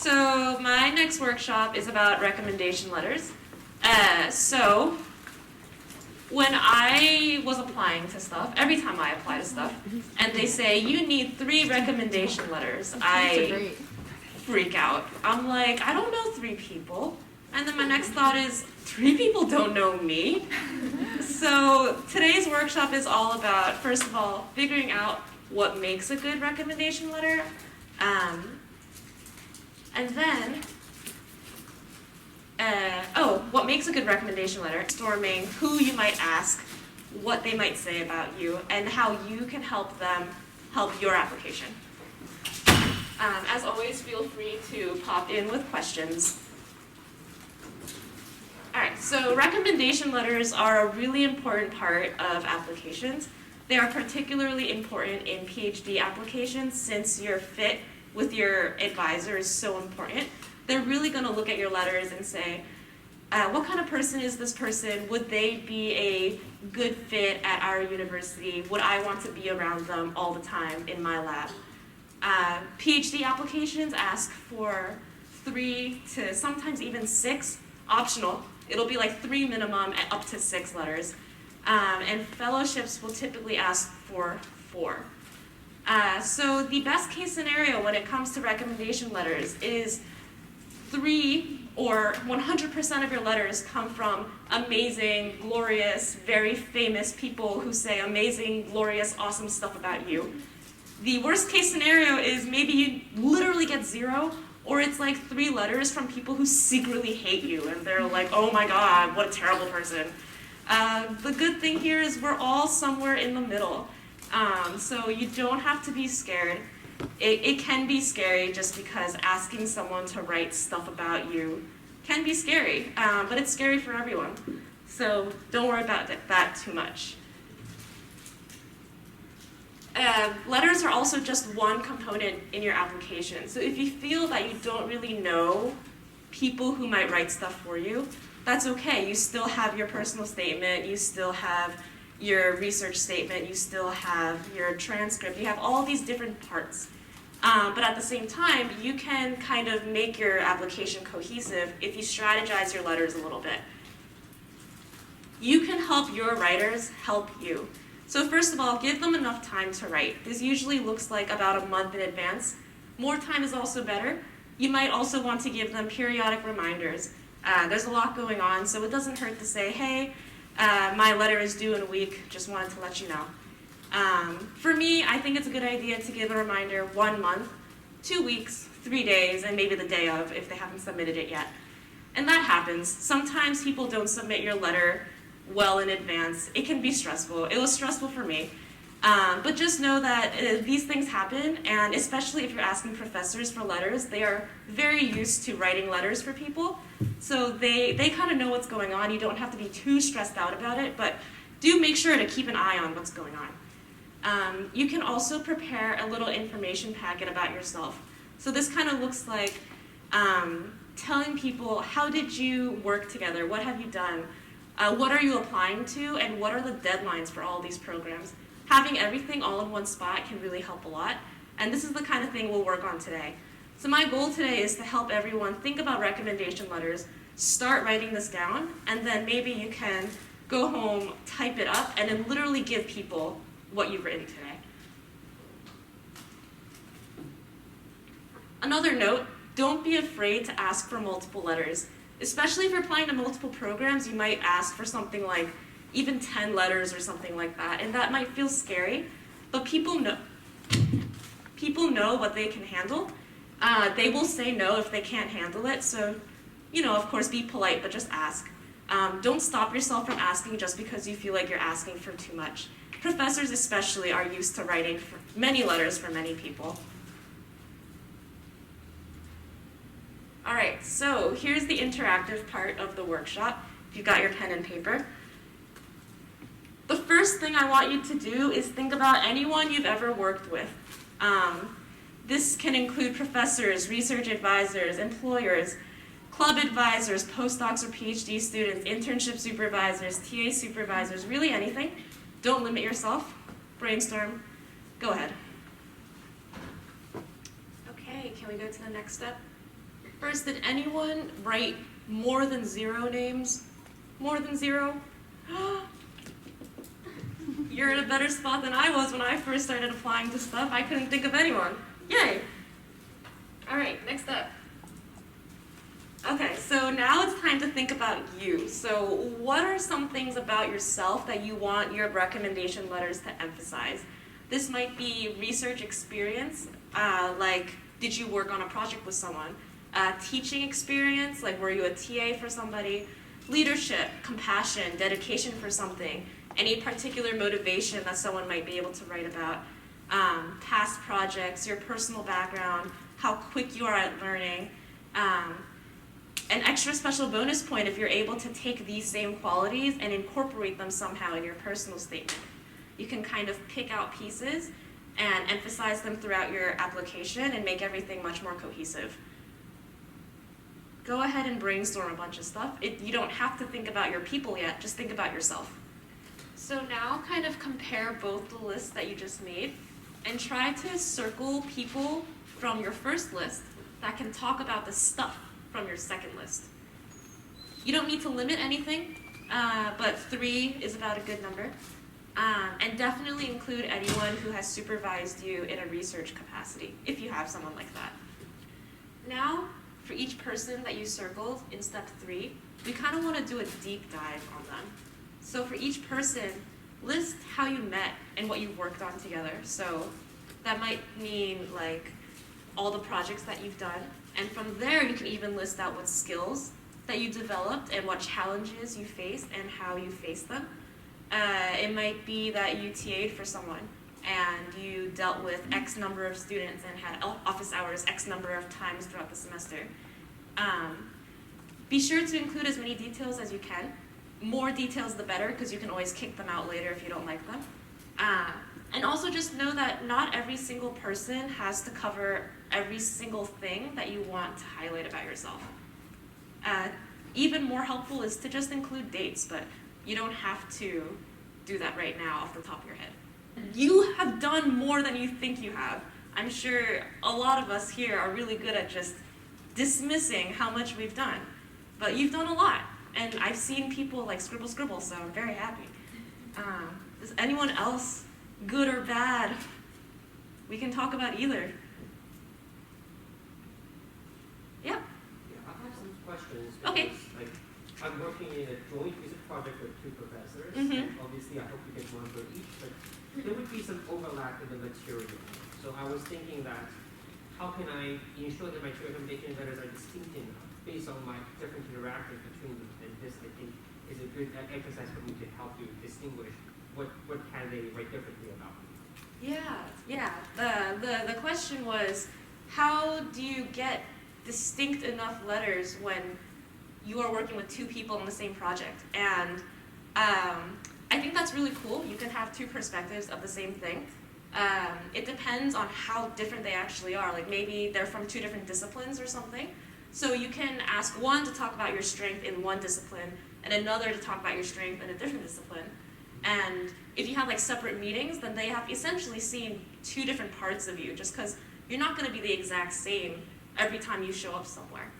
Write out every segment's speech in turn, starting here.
So my next workshop is about recommendation letters. So when I was applying to stuff, every time I apply to stuff, and they say, you need 3 recommendation letters, I freak out. I'm like, I don't know 3 people. And then my next thought is, 3 people don't know me. So today's workshop is all about, first of all, figuring out what makes a good recommendation letter. And then, what makes a good recommendation letter, brainstorming who you might ask, what they might say about you, and how you can help them help your application. As always, feel free to pop in with questions. All right, so recommendation letters are a really important part of applications. They are particularly important in PhD applications since your fit with your advisor is so important. They're really going to look at your letters and say, what kind of person is this person? Would they be a good fit at our university? Would I want to be around them all the time in my lab? PhD applications ask for 3 to sometimes even 6, optional. It'll be like 3 minimum and up to 6 letters. And fellowships will typically ask for 4. So the best case scenario when it comes to recommendation letters is 3 or 100% of your letters come from amazing, glorious, very famous people who say amazing, glorious, awesome stuff about you. The worst case scenario is maybe you literally get 0, or it's like 3 letters from people who secretly hate you, and they're like, oh my god, what a terrible person. The good thing here is we're all somewhere in the middle. So you don't have to be scared. It can be scary just because asking someone to write stuff about you can be scary, but it's scary for everyone. So don't worry about that too much. Letters are also just one component in your application. So if you feel that you don't really know people who might write stuff for you, that's okay. You still have your personal statement, you still have your research statement, you still have your transcript, you have all these different parts. But at the same time, you can kind of make your application cohesive if you strategize your letters a little bit. You can help your writers help you. So first of all, give them enough time to write. This usually looks like about a month in advance. More time is also better. You might also want to give them periodic reminders. There's a lot going on, so it doesn't hurt to say, hey, my letter is due in a week, just wanted to let you know. For me, I think it's a good idea to give a reminder 1 month, 2 weeks, 3 days, and maybe the day of if they haven't submitted it yet. And that happens. Sometimes people don't submit your letter well in advance. It can be stressful. It was stressful for me. But just know that these things happen, and especially if you're asking professors for letters, they are very used to writing letters for people. So they kind of know what's going on. You don't have to be too stressed out about it, but do make sure to keep an eye on what's going on. You can also prepare a little information packet about yourself. So this kind of looks like telling people, how did you work together? What have you done? What are you applying to? And what are the deadlines for all these programs? Having everything all in one spot can really help a lot. And this is the kind of thing we'll work on today. So my goal today is to help everyone think about recommendation letters, start writing this down, and then maybe you can go home, type it up, and then literally give people what you've written today. Another note, don't be afraid to ask for multiple letters. Especially if you're applying to multiple programs, you might ask for something like even 10 letters or something like that, and that might feel scary, but people know what they can handle. They will say no if they can't handle it, so, of course, be polite, but just ask. Don't stop yourself from asking just because you feel like you're asking for too much. Professors especially are used to writing for many letters for many people. All right, so here's the interactive part of the workshop, if you've got your pen and paper. The first thing I want you to do is think about anyone you've ever worked with. This can include professors, research advisors, employers, club advisors, postdocs or PhD students, internship supervisors, TA supervisors, really anything. Don't limit yourself. Brainstorm. Go ahead. Okay, can we go to the next step? First, did anyone write more than 0 names? More than 0? You're in a better spot than I was when I first started applying to stuff. I couldn't think of anyone. Yay! All right, next up. Okay, so now it's time to think about you. So what are some things about yourself that you want your recommendation letters to emphasize? This might be research experience, like did you work on a project with someone? Teaching experience, like were you a TA for somebody? Leadership, compassion, dedication for something, any particular motivation that someone might be able to write about, past projects, your personal background, how quick you are at learning. An extra special bonus point if you're able to take these same qualities and incorporate them somehow in your personal statement. You can kind of pick out pieces and emphasize them throughout your application and make everything much more cohesive. Go ahead and brainstorm a bunch of stuff. You don't have to think about your people yet, just think about yourself. So now kind of compare both the lists that you just made and try to circle people from your first list that can talk about the stuff from your second list. You don't need to limit anything, but 3 is about a good number. And definitely include anyone who has supervised you in a research capacity, if you have someone like that. Now, for each person that you circled in step 3, we kind of want to do a deep dive on them. So for each person, list how you met and what you worked on together. So that might mean like all the projects that you've done. And from there, you can even list out what skills that you developed and what challenges you faced and how you faced them. It might be that you TA'd for someone and you dealt with X number of students and had office hours X number of times throughout the semester. Be sure to include as many details as you can. More details the better, because you can always kick them out later if you don't like them. And also just know that not every single person has to cover every single thing that you want to highlight about yourself. Even more helpful is to just include dates, but you don't have to do that right now off the top of your head. You have done more than you think you have. I'm sure a lot of us here are really good at just dismissing how much we've done. But you've done a lot. And I've seen people like scribble, so I'm very happy. Is anyone else, good or bad? We can talk about either. Yeah? Yeah, I have some questions. Okay. Like, I'm working in a joint research project with 2 professors. Mm-hmm. And obviously, I hope you get one for each, but there would be some overlap in the material. So I was thinking that, how can I ensure that my 2 recommendation letters are distinct enough based on my different interactions between them? And this, I think, is a good exercise for me to help you distinguish what can they write differently about me. Yeah. The question was, how do you get distinct enough letters when you are working with 2 people on the same project? And I think that's really cool. You can have 2 perspectives of the same thing. It depends on how different they actually are. Like maybe they're from 2 different disciplines or something. So you can ask one to talk about your strength in one discipline and another to talk about your strength in a different discipline. And if you have like separate meetings, then they have essentially seen 2 different parts of you, just because you're not going to be the exact same every time you show up somewhere.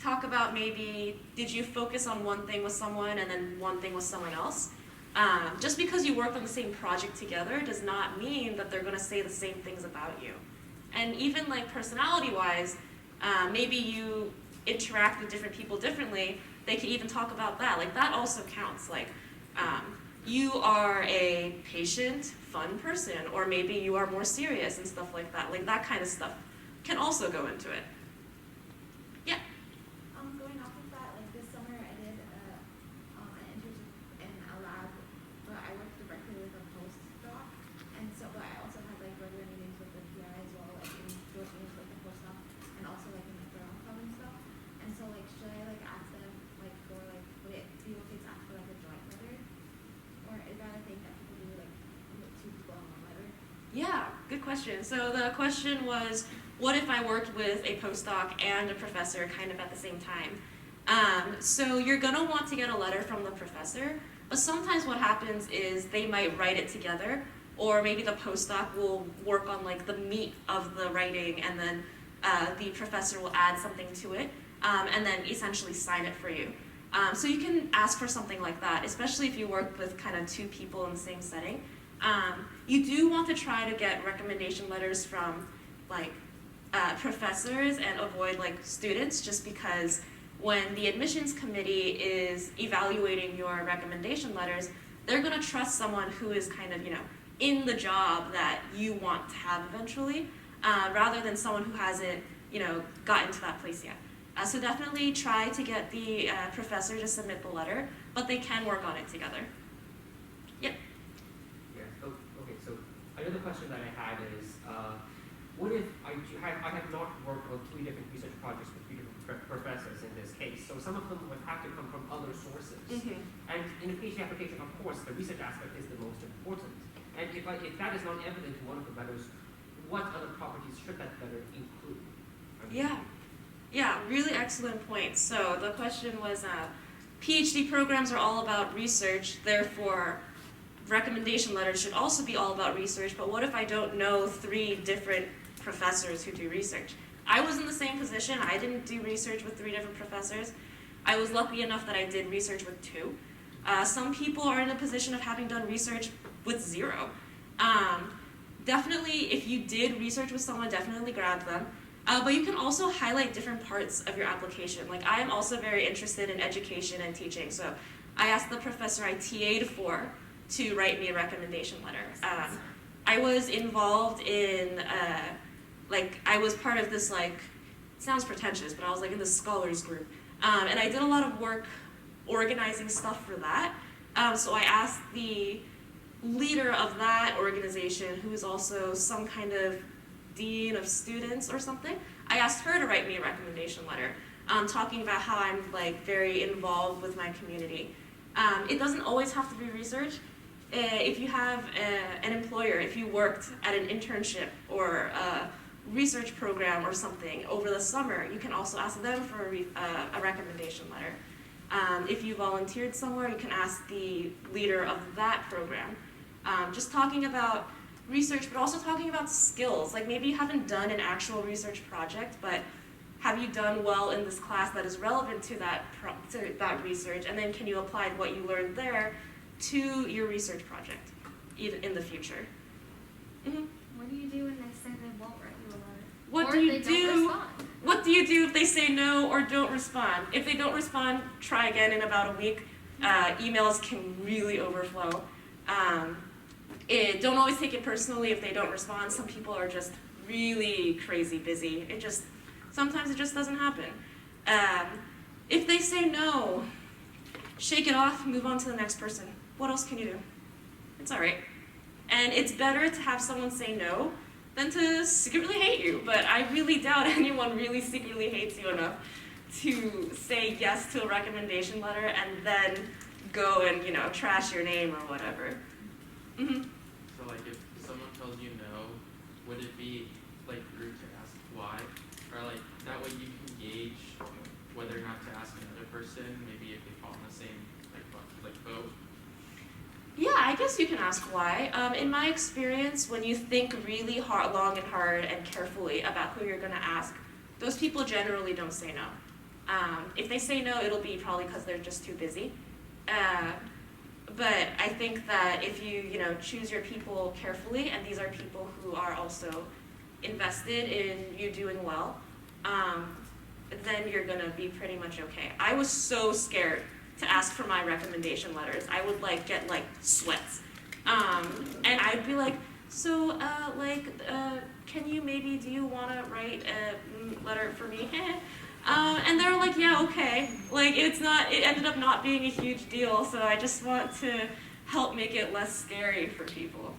Talk about maybe, did you focus on one thing with someone and then one thing with someone else? Just because you worked on the same project together does not mean that they're going to say the same things about you. And even like personality-wise, maybe you interact with different people differently. They could even talk about that. Like that also counts. Like you are a patient, fun person, or maybe you are more serious and stuff like that. Like that kind of stuff can also go into it. Yeah. Going off of that, like this summer I did an internship in a lab, but I worked directly with a postdoc, and so but I also had like regular meetings with the PI as well, like in working with the postdoc, and also like in like their own club and stuff. And so like should I like ask them like for like would it be okay to ask for like a joint letter, or is that a thing that people do like with 2 people on one letter? Yeah, good question. So the question was, what if I worked with a postdoc and a professor kind of at the same time? So you're going to want to get a letter from the professor, but sometimes what happens is they might write it together, or maybe the postdoc will work on like the meat of the writing, and then the professor will add something to it, and then essentially sign it for you. So you can ask for something like that, especially if you work with kind of two people in the same setting. You do want to try to get recommendation letters from like professors and avoid like students, just because when the admissions committee is evaluating your recommendation letters, they're going to trust someone who is kind of, in the job that you want to have eventually, rather than someone who hasn't, gotten to that place yet. So definitely try to get the professor to submit the letter, but they can work on it together. Yep. Yeah. Okay. So another question that I had is, what if I have not worked on 3 different research projects with 3 different professors in this case? So some of them would have to come from other sources. Mm-hmm. And in a PhD application, of course, the research aspect is the most important. And if that is not evident in one of the letters, what other properties should that letter include? Yeah, really excellent point. So the question was, PhD programs are all about research, therefore recommendation letters should also be all about research, but what if I don't know 3 different professors who do research? I was in the same position. I didn't do research with 3 different professors. I was lucky enough that I did research with 2. Some people are in a position of having done research with 0. Definitely, if you did research with someone, definitely grab them. But you can also highlight different parts of your application. Like, I am also very interested in education and teaching, so I asked the professor I TA'd for to write me a recommendation letter. I was involved in, I was part of this, it sounds pretentious, but I was in the scholars group. And I did a lot of work organizing stuff for that. So I asked the leader of that organization, who is also some kind of dean of students or something, I asked her to write me a recommendation letter, talking about how I'm very involved with my community. It doesn't always have to be research. If you have an employer, if you worked at an internship or a research program or something over the summer, you can also ask them for a recommendation letter. If you volunteered somewhere, you can ask the leader of that program. Just talking about research, but also talking about skills. Maybe you haven't done an actual research project, but have you done well in this class that is relevant to that research, and then can you apply what you learned there to your research project in the future? Mm-hmm. What do you do when they say they won't write you a letter? What do you do if they say no or don't respond? If they don't respond, try again in about a week. Emails can really overflow. Don't always take it personally if they don't respond. Some people are just really crazy busy. Sometimes it just doesn't happen. If they say no, shake it off, move on to the next person. What else can you do? It's all right. And it's better to have someone say no than to secretly hate you. But I really doubt anyone really secretly hates you enough to say yes to a recommendation letter and then go and, trash your name or whatever. Mm-hmm. So if someone tells you no, would it be rude to ask why? Or that way you can gauge whether or not to ask another person, maybe if they fall in the same boat? Yeah, I guess you can ask why. In my experience, when you think really long and hard and carefully about who you're going to ask, those people generally don't say no. If they say no, it'll be probably because they're just too busy. But I think that if you, choose your people carefully, and these are people who are also invested in you doing well, then you're going to be pretty much okay. I was so scared to ask for my recommendation letters. I would get sweats. And I'd be like, so can you do you want to write a letter for me? And they're like, yeah, okay. It ended up not being a huge deal, so I just want to help make it less scary for people.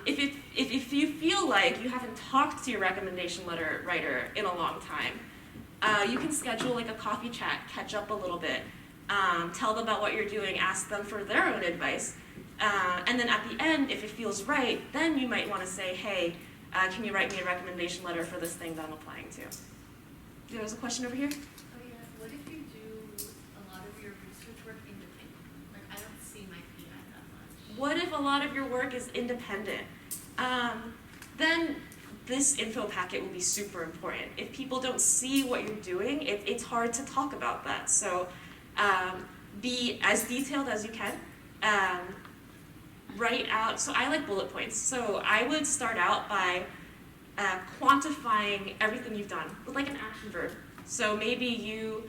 If you feel like you haven't talked to your recommendation letter writer in a long time, you can schedule a coffee chat, catch up a little bit, tell them about what you're doing, ask them for their own advice, and then at the end, if it feels right, then you might want to say, hey, can you write me a recommendation letter for this thing that I'm applying to? There was a question over here? Oh yeah, what if you do a lot of your research work independent? I don't see my PI that much. What if a lot of your work is independent? Then this info packet will be super important. If people don't see what you're doing, it's hard to talk about that. So be as detailed as you can. Write out, so I like bullet points. So I would start out by quantifying everything you've done with like an action verb. So maybe you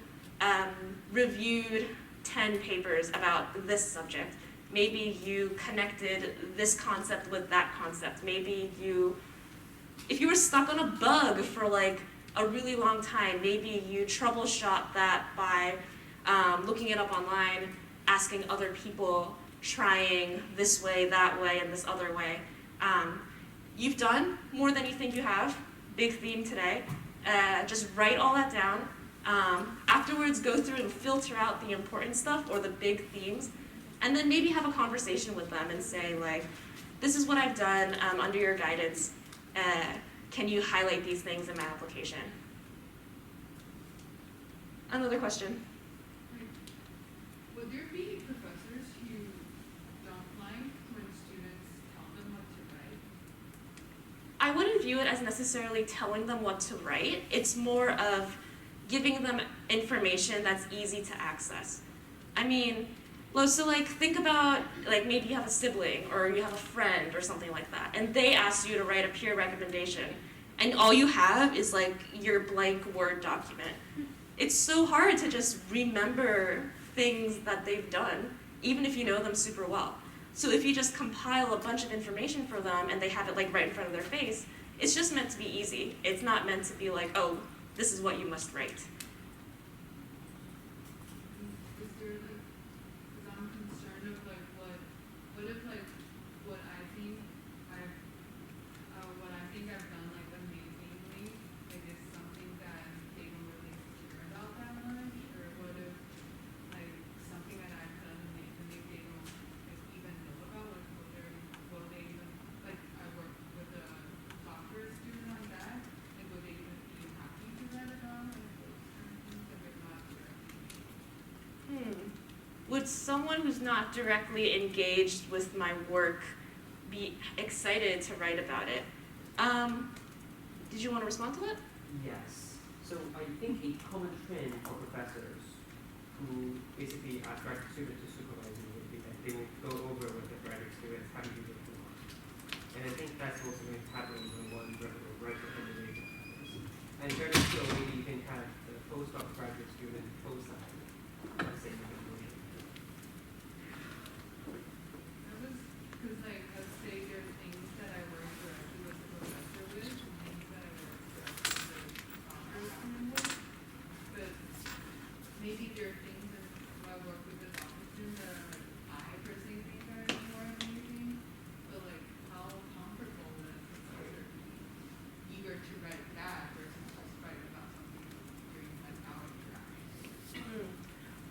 reviewed 10 papers about this subject. Maybe you connected this concept with that concept. Maybe if you were stuck on a bug for like a really long time, maybe you troubleshot that by looking it up online, asking other people, trying this way, that way, and this other way. You've done more than you think you have. Big theme today. Just write all that down. Afterwards, go through and filter out the important stuff or the big themes, and then maybe have a conversation with them and say, like, this is what I've done under your guidance. Can you highlight these things in my application? Another question? Would there be professors who don't like when students tell them what to write? I wouldn't view it as necessarily telling them what to write. It's more of giving them information that's easy to access. I mean, so like think about like maybe you have a sibling or you have a friend or something like that, and they ask you to write a peer recommendation, and all you have is like your blank Word document. It's so hard to just remember things that they've done, even if you know them super well. So if you just compile a bunch of information for them and they have it like right in front of their face, it's just meant to be easy. It's not meant to be like, oh, this is what you must write. Is there like, because I'm concerned of like what if like what I think I've done like amazingly, like is something that they don't really care about that much, or what if like something that I've done amazingly they don't like even know about, like will they even, like I work with a doctorate student on that, like would they even be happy to write about like those kind of things that they're not directly? Would someone who's not directly engaged with my work be excited to write about it? Did you want to respond to that? Yes. So I think a common trend for professors who basically ask graduate students to supervise me would be that they will go over with the graduate students how to do what they want. And I think that's also going to happen when one writes recommendation. And very still, maybe you can have the postdoc graduate student co-sign the same recommendation. Because like let's say there are things that I work directly with the professor with, and things that I work directly with the doctor student with, but maybe there are things that I work with the doctor student that are like I personally think are more amazing, but like how comfortable would a professor be eager to write that versus just write about something during like our interaction?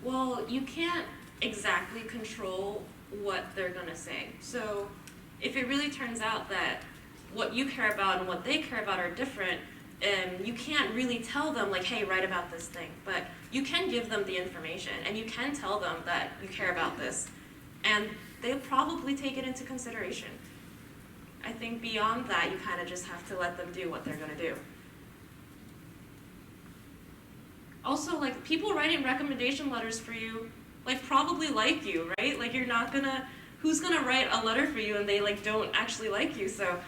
Well, you can't exactly control what they're going to say. So if it really turns out that what you care about and what they care about are different, you can't really tell them like, hey, write about this thing. But you can give them the information and you can tell them that you care about this. And they'll probably take it into consideration. I think beyond that, you kind of just have to let them do what they're going to do. Also, like, people writing recommendation letters for you, like, probably like you, right? Like, you're not gonna, who's gonna write a letter for you and they, like, don't actually like you? So,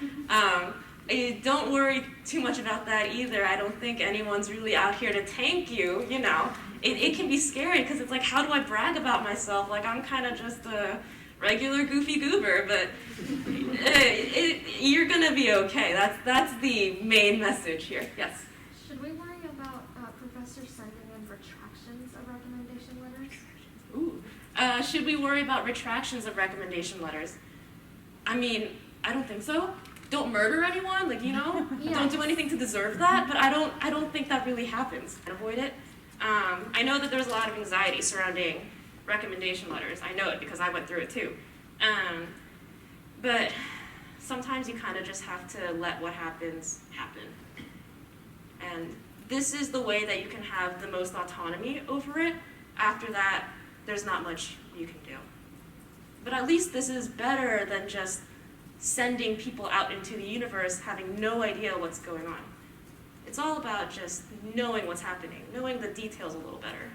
don't worry too much about that either. I don't think anyone's really out here to tank you, you know. It can be scary because it's like, how do I brag about myself? Like, I'm kind of just a regular goofy goober, but you're gonna be okay. That's the main message here. Yes? Should we worry about professors sending in retractions of recommendation letters? Ooh. Should we worry about retractions of recommendation letters? I mean, I don't think so. Don't murder anyone, like, you know? Yeah. Don't do anything to deserve that, but I don't think that really happens. Avoid it. I know that there's a lot of anxiety surrounding recommendation letters. I know it because I went through it too. But sometimes you kind of just have to let what happens happen. And this is the way that you can have the most autonomy over it. After that, there's not much you can do. But at least this is better than just sending people out into the universe having no idea what's going on. It's all about just knowing what's happening, knowing the details a little better.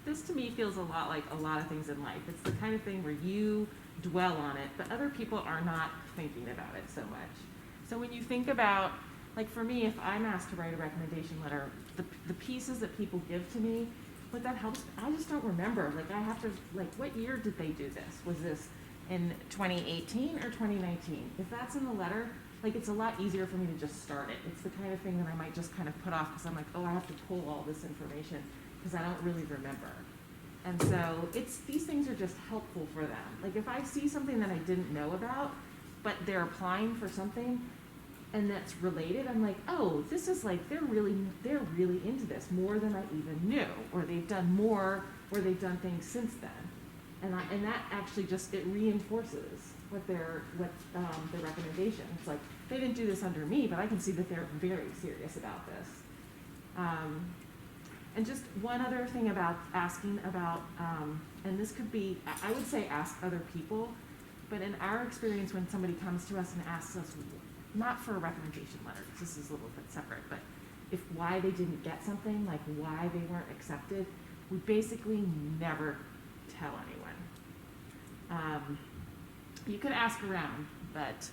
This to me feels a lot like a lot of things in life. It's the kind of thing where you dwell on it, but other people are not thinking about it so much. So when you think about, like for me, if I'm asked to write a recommendation letter, the pieces that people give to me, what that helps, I just don't remember. Like I have to, like what year did they do this? Was this in 2018 or 2019? If that's in the letter, like it's a lot easier for me to just start it. It's the kind of thing that I might just kind of put off because I'm like, oh, I have to pull all this information because I don't really remember. And so these things are just helpful for them. Like if I see something that I didn't know about, but they're applying for something and that's related, I'm like, oh, this is like, they're really into this more than I even knew, or they've done more, or they've done things since then. And that actually just, it reinforces what the recommendation. It's like, they didn't do this under me, but I can see that they're very serious about this. And just one other thing about asking about, and this could be, I would say ask other people, but in our experience when somebody comes to us and asks us, not for a recommendation letter, because this is a little bit separate, but if why they didn't get something, like why they weren't accepted, we basically never tell anyone. You could ask around, but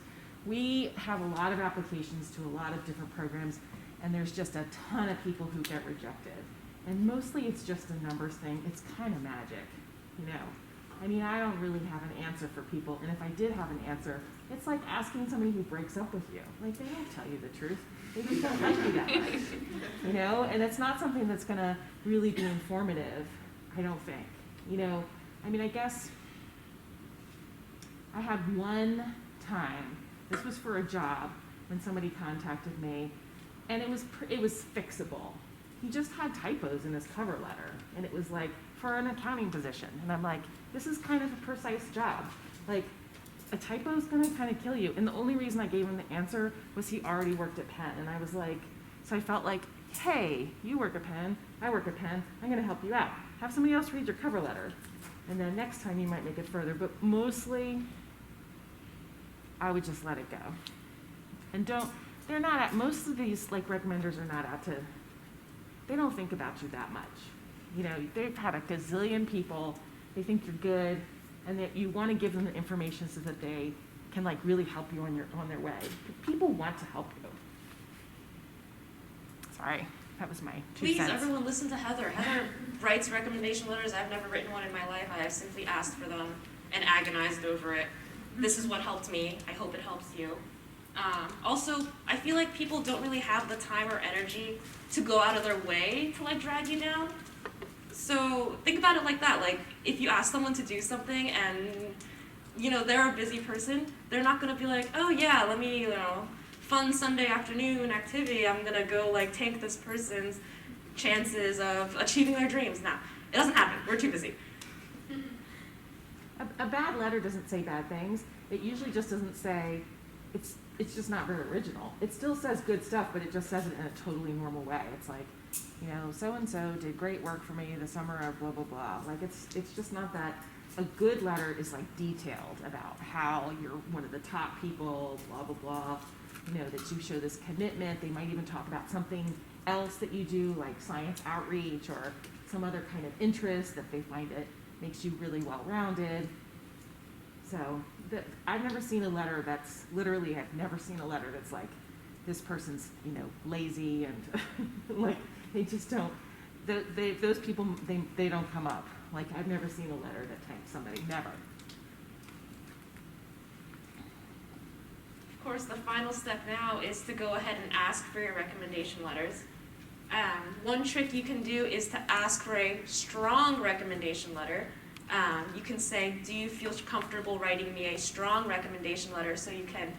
we have a lot of applications to a lot of different programs, and there's just a ton of people who get rejected. And mostly it's just a numbers thing. It's kind of magic, you know. I mean, I don't really have an answer for people, and if I did have an answer, it's like asking somebody who breaks up with you. Like, they don't tell you the truth. They just don't like you that much, you know? And it's not something that's gonna really be informative, I don't think. You know, I mean, I guess I had one time, this was for a job, when somebody contacted me, and it was fixable. He just had typos in his cover letter, and it was like for an accounting position. And I'm like, this is kind of a precise job. Like, a typo is gonna kind of kill you. And the only reason I gave him the answer was he already worked at Penn. And I was like, so I felt like, hey, you work at Penn, I work at Penn, I'm gonna help you out. Have somebody else read your cover letter. And then next time you might make it further. But mostly, I would just let it go. And most of these like recommenders are not out to, they don't think about you that much. You know, they've had a gazillion people, they think you're good, and that you want to give them the information so that they can like really help you on their way. People want to help you. Sorry, that was my 2 Please, cents. everyone listen to Heather. Heather writes recommendation letters. I've never written one in my life. I have simply asked for them and agonized over it. This is what helped me. I hope it helps you. Also, I feel like people don't really have the time or energy to go out of their way to like drag you down. So think about it like that. Like if you ask someone to do something and you know they're a busy person, they're not gonna be like, oh yeah, let me fun Sunday afternoon activity. I'm gonna go like tank this person's chances of achieving their dreams. Nah, it doesn't happen. We're too busy. A bad letter doesn't say bad things. It usually just doesn't say, it's just not very original. It still says good stuff, but it just says it in a totally normal way. It's like, you know, so-and-so did great work for me the summer of blah, blah, blah. Like it's just not that. A good letter is like detailed about how you're one of the top people, blah, blah, blah. You know, that you show this commitment. They might even talk about something else that you do, like science outreach or some other kind of interest that they find it makes you really well-rounded. So I've never seen a letter that's literally, I've never seen a letter that's like, this person's, you know, lazy and like, they just don't, those people, they don't come up. Like, I've never seen a letter that tanked somebody, never. Of course, the final step now is to go ahead and ask for your recommendation letters. One trick you can do is to ask for a strong recommendation letter. You can say, do you feel comfortable writing me a strong recommendation letter so you can,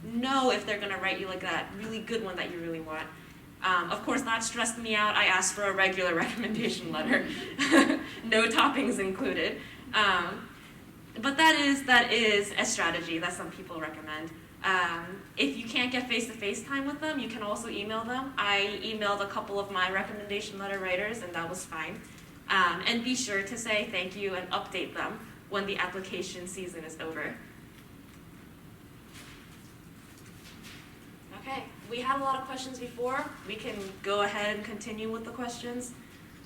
know if they're gonna write you like that really good one that you really want. Of course, that stressed me out. I asked for a regular recommendation letter, no toppings included. But that is a strategy that some people recommend. If you can't get face-to-face time with them, you can also email them. I emailed a couple of my recommendation letter writers, and that was fine. And be sure to say thank you and update them when the application season is over. we had a lot of questions before. We can go ahead and continue with the questions.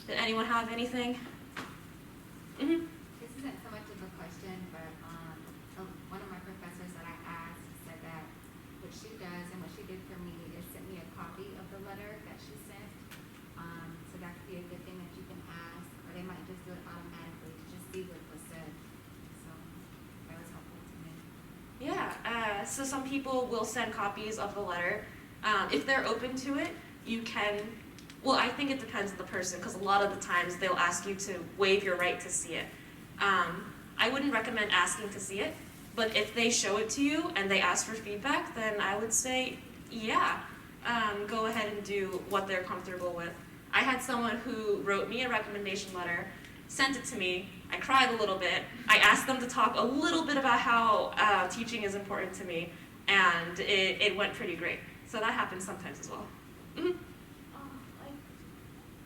Did anyone have anything? Mm-hmm. This isn't so much of a question, but one of my professors that I asked said that what she does and what she did for me is send me a copy of the letter that she sent. So that could be a good thing that you can ask, or they might just do it automatically to just see what was said. So that was helpful to me. Yeah, so some people will send copies of the letter. If they're open to it, you can, well, I think it depends on the person, because a lot of the times they'll ask you to waive your right to see it. I wouldn't recommend asking to see it, but if they show it to you and they ask for feedback, then I would say, yeah, go ahead and do what they're comfortable with. I had someone who wrote me a recommendation letter, sent it to me. I cried a little bit. I asked them to talk a little bit about how teaching is important to me, and it went pretty great. So that happens sometimes as well. Mm-hmm. Like,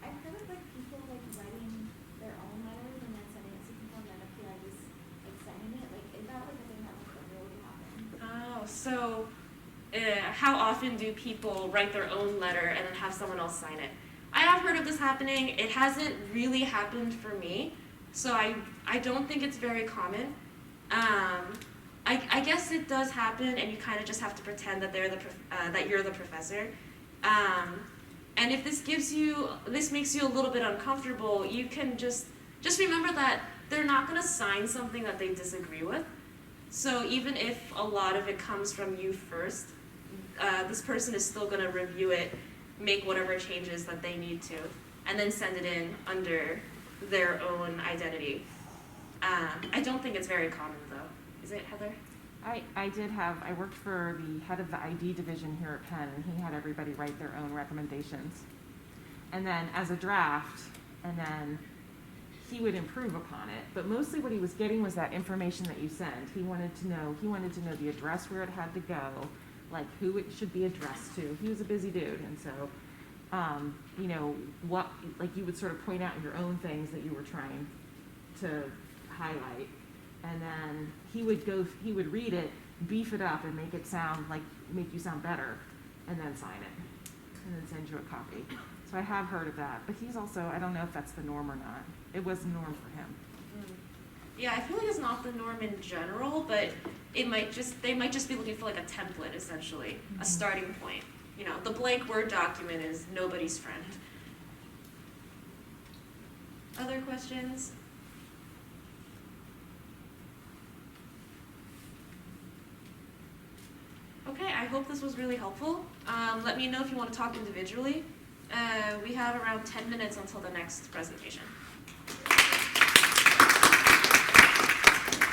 I've heard of like people like writing their own letters and then sending it to people and then a PI just like signing it. Like, is that like a thing that like really happen? Oh, so how often do people write their own letter and then have someone else sign it? I have heard of this happening. It hasn't really happened for me, so I don't think it's very common. I guess it does happen, and you kind of just have to pretend that that you're the professor. And if this makes you a little bit uncomfortable, you can just remember that they're not going to sign something that they disagree with. So even if a lot of it comes from you first, this person is still going to review it, make whatever changes that they need to, and then send it in under their own identity. I don't think it's very common though. Is it, Heather? I worked for the head of the ID division here at Penn, and he had everybody write their own recommendations. And then as a draft, and then he would improve upon it. But mostly what he was getting was that information that you sent. He wanted to know the address where it had to go, like who it should be addressed to. He was a busy dude, and so what, like, you would sort of point out your own things that you were trying to highlight, and then he would read it, beef it up, and make you sound better, and then sign it, and then send you a copy. So I have heard of that, but he's also, I don't know if that's the norm or not. It was the norm for him. Yeah, I feel like it's not the norm in general, but they might just be looking for like a template, essentially, a starting point. You know, the blank Word document is nobody's friend. Other questions? Okay, I hope this was really helpful. Let me know if you want to talk individually. We have around 10 minutes until the next presentation.